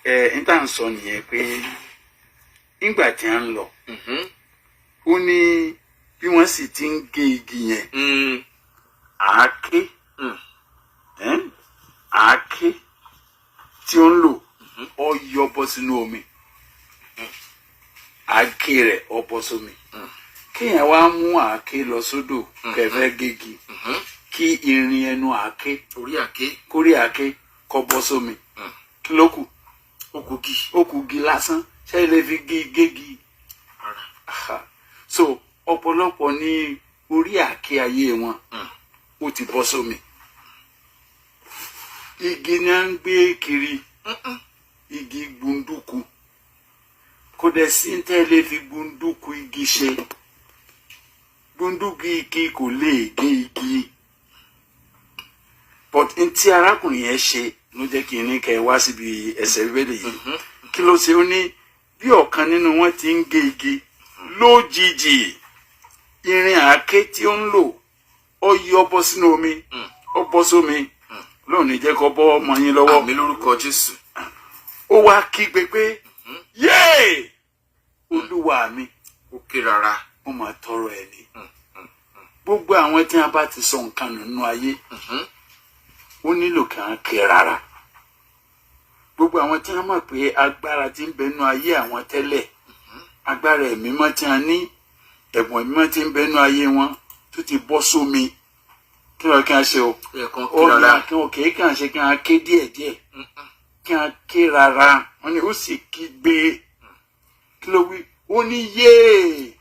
n tá ń sọ nìyẹn pé nígbà tí a ń lọ ó ní bí wọ́n sì ti ń gé igi yẹn àáké àáké tí ó ń lò ó yọ bọ́ sínú omi àáké rẹ̀ ó bọ́ sómi kéèyàn wá mú àáké lọ sódò kẹfẹ́ gégi kí irin ẹnu àáké kórí àáké kó bọ́ sómi kí ló kù ó kù gi lásán ṣé ilé fi gégi so ọ̀pọ̀lọpọ̀ ní orí àáké ayé wọn ó ti bọ́ sómi igi ni à ń gbé kiri igi gbunduku kò dẹ̀ sí ń tẹ́lẹ̀ fi gbunduku igi ṣe gbunduku igi kò lè gé igi but n tí arákùnrin yẹn ṣe ló jẹ́ kí n ní kẹ́ wá síbi ẹsẹ̀ bíbélì yìí kí ló ṣe ó ní bí ọ̀kan nínú wọn ti ń gé igi lójijì irin àáké tí ó ń lò ó yọ bọ́ sínú omi ó bọ́ sómi lónìí jẹ́ kó bọ́ ọmọ yín lọ́wọ́ àmín lórúkọ Jésù. ó wá kígbe pé yéè olúwa mi ó ké rárá ó máa tọrọ ẹ̀ ní gbogbo àwọn tí wọn bá ti sọ nǹkan nínú ayé ó nílò kí wọn ké rárá gbogbo àwọn tí wọn mọ̀ pé agbára tí ń bẹ nínú ayé àwọn tẹ́lẹ̀ agbára ẹ̀mí mọ́ tí wọn ní ẹ̀bùn ẹ̀mí mọ́ tí ń bẹ nínú ayé wọn tó ti bọ́ sómi kí wọn kí wọn ṣe o ó ní kí wọn kéé kàn ṣe kí wọn ké díẹ̀díẹ̀ kí wọn ké rárá wọn ni ó sì kígbe kí ló wí ó ní yéè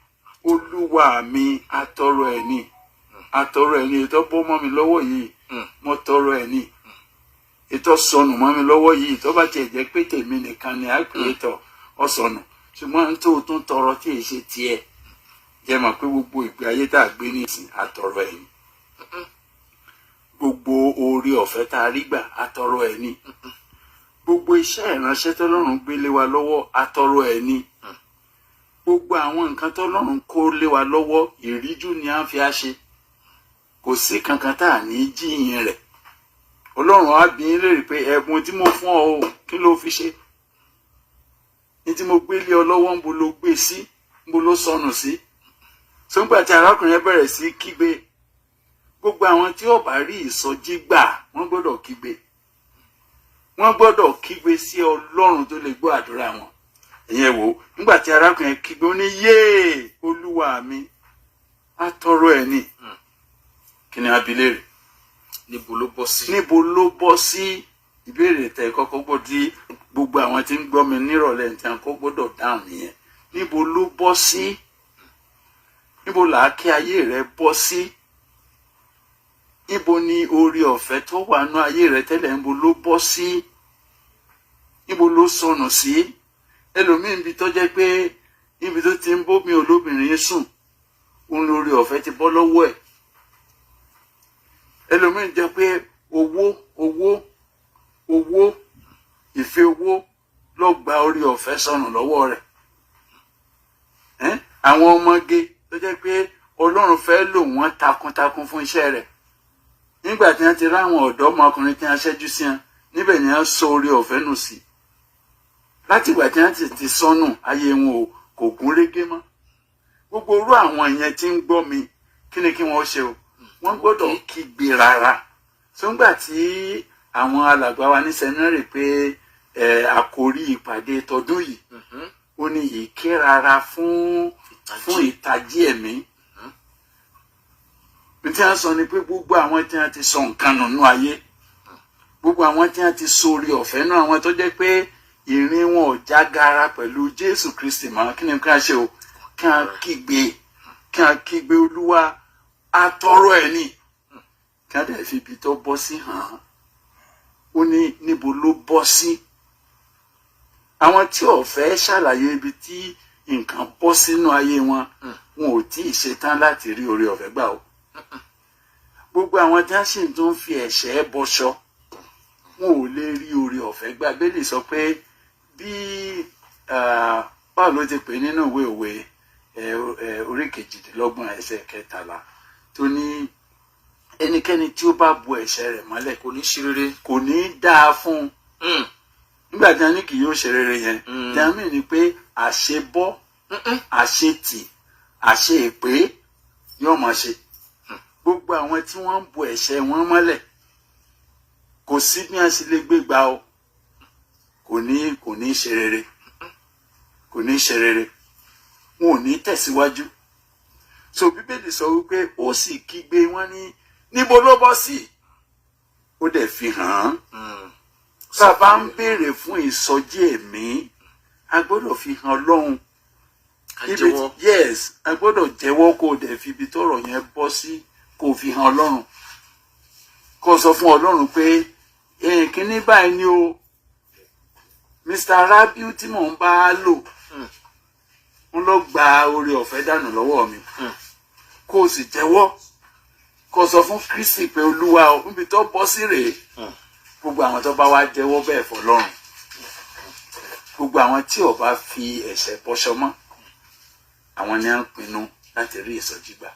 olúwa mi atọrọ ẹ̀ ní ètò bọ́ mọ́ mi lọ́wọ́ yìí mo tọrọ ẹ̀ ní ètò sọnù mọ́ mi lọ́wọ́ yìí tó bá tiẹ̀ jẹ́ pé tèmi nìkan ni àpèétọ̀ ọ̀sọ̀nù ṣùgbọ́n tó o tún tọrọ tí èyí ṣe tiẹ̀ jẹ́ mọ̀ pé gbogbo ìgbé ayé tá a gbé nísìn àtọrọ ẹ̀ ní gbogbo oore ọ̀fẹ́ tá a rí gbà àtọrọ ẹ̀ ní gbogbo iṣẹ́ ìránṣẹ́ tọ́lọ́run gbé lé wa lọ́wọ́ àtọrọ ẹ̀ ní gbogbo àwọn nǹkan tọ́lọ́run kó lé wa lọ́wọ́ ìríjú ni à ń fi á ṣe kò sí kankan tá à ní jíyìn rẹ̀ ọlọ́run á bi yín léèrè pé ẹ̀bùn tí mo fún ọ o kí ló fi ṣe ní tí mo gbé lé ọ lọ́wọ́ ń bo ló gbé sí ń bo ló sọnù sí sọ́gbà tí arákùnrin yẹn bẹ̀rẹ̀ sí kígbe gbogbo àwọn tí ó bá rí ìsọjí gbà wọ́n gbọ́dọ̀ kígbe sí ọlọ́run tó lè gbọ́ àdúrà wọn ìyẹn wò nígbà tí arákùnrin yẹn kígbe ó ní yéè olúwa mi atọrọ ẹ̀ ní kí ni abilé rẹ̀ níbo ló bọ́ sí ìbéèrè tẹ kọ́kọ́ gbọ́dọ̀ gbogbo àwọn tí ń gbọ́ mi nírọ̀lẹ́ ní tí wọn kọ́ gbọ́dọ̀ dáhùn nìyẹn níbo ló bọ́ sí níbo làákẹ́ ayé rẹ bọ́ sí níbo ni oore ọ̀fẹ́ tó wà nú ayé rẹ tẹ́lẹ̀ níbo ló bọ́ sí níbo ló sọnù sí ẹlòmíín bí tó jẹ́ pé níbi tó ti ń bómi olóbìnrin sùn òun lórí ọ̀fẹ́ ti bọ́ lọ́wọ́ ẹ̀ ẹlòmíín jẹ́ pé owó ìfẹ́ owó ló gba orí ọ̀fẹ́ sọnù lọ́wọ́ rẹ̀ àwọn ọmọge tó jẹ́ pé ọlọ́run fẹ́ lò wọ́n takuntakun fún iṣẹ́ rẹ̀ nígbà tí wọ́n ti ráwọn ọ̀dọ́mọkùnrin tí wọ́n ṣẹ́jú sí wọn níbẹ̀ ni wọ́n sọ orí ọ̀fẹ́ nù sí láti ìgbà tí wọ́n ti sọnù ayé wọn kò gún régé mọ́ gbogbo orú àwọn ìyẹn tí ń gbọ́ mi kí ni kí wọ́n ṣe o wọ́n gbọ́dọ̀ kígbe rárá sóńgbà tí àwọn alàgbà wa ní sẹ́mínárì pé àkórí ìpàdé tọdún yìí ó ní ìké rárá fún ìtají ẹ̀mí tí wọ́n sọ ni pé gbogbo àwọn tí wọ́n ti sọ nǹkan nínú ayé gbogbo àwọn tí wọ́n ti sórí ọ̀fẹ́ náà àwọn tó jẹ́ pé ìrìn wọn ò jágara pẹ̀lú Jésù Kristi mọ́ kí ni kí wọ́n ṣe o kí wọ́n kígbe olúwa atọrọ ẹ̀ ní kí wọ́n dẹ̀ fi ibi tó bọ́ sí hàn án ó ní níbo ló bọ́ sí àwọn tí ò fẹ́ ṣàlàyé ibi tí nǹkan bọ́ sínú ayé wọn wọn ò tí ì ṣetán láti rí oore ọ̀fẹ́ gbà o gbogbo àwọn tí wọ́n sì tún fi ẹ̀ṣẹ̀ bọṣọ wọn ò lè rí oore ọ̀fẹ́ gbà Bíbélì sọ pé bí Paul ló ti pè nínú ìwé òwe orí 28 ẹsẹ̀ 13 tó ní ẹnikẹ́ni tí ó bá bu ẹ̀ṣẹ̀ rẹ̀ mọ́lẹ̀ kò ní ṣe rere kò ní dáa fún nígbà tí a ní kì yóò ṣe rere yẹn tí a mìíràn ni pé àṣebọ́ àṣetì àṣeèpé yóò máa ṣe gbogbo àwọn tí wọ́n ń bo ẹ̀ṣẹ̀ wọn mọ́lẹ̀ kò sí bí a ṣe lè gbé gbà o kò ní ṣe rere kò ní ṣe rere wọn ò ní tẹ̀síwájú so bíbélì sọ wípé ó sì kígbe wọn ní níbo ló bọ́ sí ó dẹ̀ fi hàn án tá a bá ń béèrè fún ìsọjí ẹ̀mí a gbọ́dọ̀ fi hàn Ọlọ́run yes a gbọ́dọ̀ jẹ́wọ́ kó o dẹ̀ fi ibi tọ́rọ̀ yẹn bọ́ sí kó o fi hàn Ọlọ́run kó o sọ fún Ọlọ́run pé kíní báyìí ni o Mr. Rabiu tí mò ń bá lò ń lọ gba oore ọ̀fẹ́ dànù lọ́wọ́ mi kó o sì jẹ́wọ́ kó o sọ fún Kristi pé Olúwa o níbi tó bọ́ sí rèé gbogbo àwọn tó bá wá jẹ́wọ́ bẹ́ẹ̀ fọlọ́run gbogbo àwọn tí ò bá fi ẹ̀ṣẹ̀ bọ́ṣọ mọ́ àwọn ni à ń pinnu láti rí ìsọjí gbà